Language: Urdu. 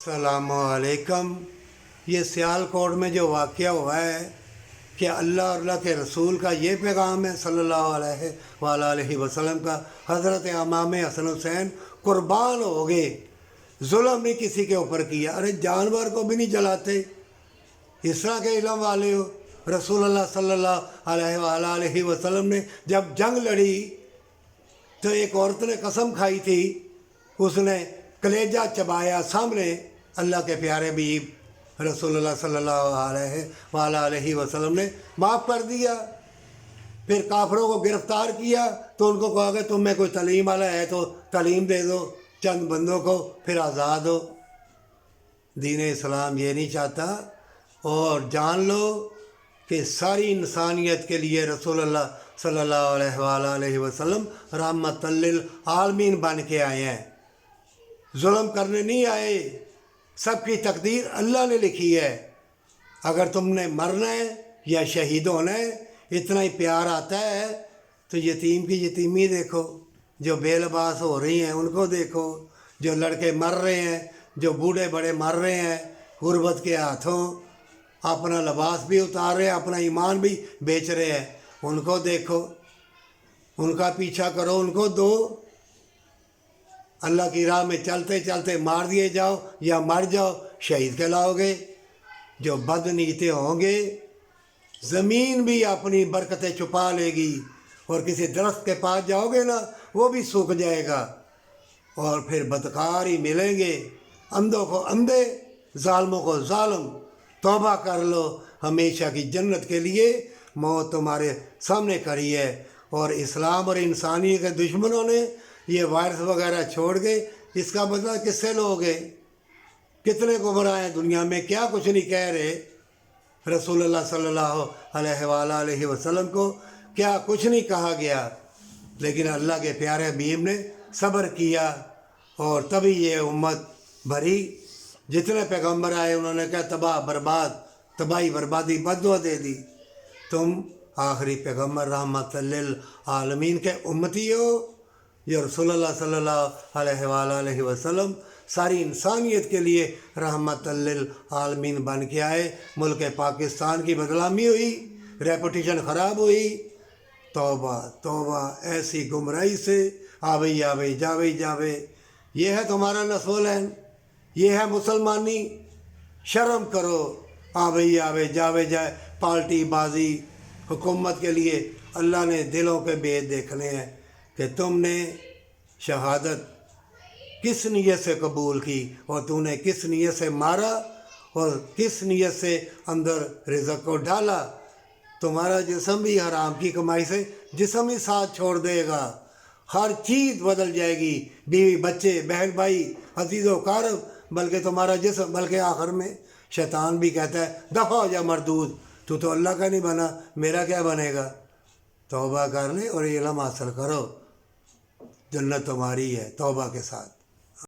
السلام علیکم۔ یہ سیالکوٹ میں جو واقعہ ہوا ہے کہ اللہ اور اللہ کے رسول کا یہ پیغام ہے صلی اللہ علیہ وآلہ وسلم کا، حضرت امام حسن حسین قربان ہو گئے، ظلم نہیں کسی کے اوپر کیا۔ ارے جانور کو بھی نہیں جلاتے، اس طرح کے علم والے ہو۔ رسول اللہ صلی اللہ علیہ وآلہ وسلم نے جب جنگ لڑی تو ایک عورت نے قسم کھائی تھی، اس نے کلیجہ چبایا سامنے اللہ کے پیارے حبیب رسول اللہ صلی اللہ علیہ وآلہ وسلم نے معاف کر دیا۔ پھر کافروں کو گرفتار کیا تو ان کو کہا کہ تم میں کوئی تعلیم والا ہے تو تعلیم دے دو چند بندوں کو، پھر آزاد ہو۔ دین اسلام یہ نہیں چاہتا۔ اور جان لو کہ ساری انسانیت کے لیے رسول اللہ صلی اللہ علیہ وآلہ وسلم رحمت للعالمین بن کے آئے ہیں، ظلم کرنے نہیں آئے۔ سب کی تقدیر اللہ نے لکھی ہے، اگر تم نے مرنا ہے یا شہید ہونا ہے، اتنا ہی پیار آتا ہے تو یتیم کی یتیمی دیکھو، جو بے لباس ہو رہی ہیں ان کو دیکھو، جو لڑکے مر رہے ہیں، جو بوڑھے بڑے مر رہے ہیں غربت کے ہاتھوں، اپنا لباس بھی اتار رہے ہیں، اپنا ایمان بھی بیچ رہے ہیں، ان کو دیکھو، ان کا پیچھا کرو، ان کو دو۔ اللہ کی راہ میں چلتے چلتے مار دیے جاؤ یا مر جاؤ، شہید کہلاؤ گے۔ جو بد نیتے ہوں گے زمین بھی اپنی برکتیں چھپا لے گی، اور کسی درخت کے پاس جاؤ گے نا وہ بھی سوکھ جائے گا، اور پھر بدکار ہی ملیں گے۔ اندھوں کو اندھے، ظالموں کو ظالم۔ توبہ کر لو، ہمیشہ کی جنت کے لیے موت تمہارے سامنے کھڑی ہے۔ اور اسلام اور انسانیت کے دشمنوں نے یہ وائرس وغیرہ چھوڑ گئے، اس کا بدلہ کس سے لوگے؟ کتنے گمراہ ہیں دنیا میں، کیا کچھ نہیں کہہ رہے۔ رسول اللہ صلی اللہ علیہ وآلہ وسلم کو کیا کچھ نہیں کہا گیا، لیکن اللہ کے پیارے حبیب نے صبر کیا، اور تبھی یہ امت بھری۔ جتنے پیغمبر آئے انہوں نے کہا تباہ برباد، تباہی بربادی بددعا دے دی۔ تم آخری پیغمبر رحمت للعالمین کے امتی ہو۔ یہ رسول اللہ صلی اللہ علیہ وآلہ وسلم ساری انسانیت کے لیے رحمت للعالمین بن کے آئے۔ ملک پاکستان کی بدنامی ہوئی، ریپوٹیشن خراب ہوئی۔ توبہ توبہ، ایسی گمراہی سے آوے آوے جاوے جاوے۔ یہ ہے تمہارا نسل ہے، یہ ہے مسلمانی۔ شرم کرو، آوے آوے جاوے جائے، پارٹی بازی۔ حکومت کے لیے اللہ نے دلوں کے بھید دیکھنے ہیں کہ تم نے شہادت کس نیت سے قبول کی، اور تو نے کس نیت سے مارا، اور کس نیت سے اندر رزق کو ڈالا۔ تمہارا جسم بھی حرام کی کمائی سے جسم ہی ساتھ چھوڑ دے گا، ہر چیز بدل جائے گی، بیوی بچے بہن بھائی عزیز و اقارب، بلکہ تمہارا جسم، بلکہ آخر میں شیطان بھی کہتا ہے دفع ہو جا مردود، تو اللہ کا نہیں بنا، میرا کیا بنے گا۔ توبہ کر لے اور علم حاصل کرو، جنت تمہاری ہے توبہ کے ساتھ۔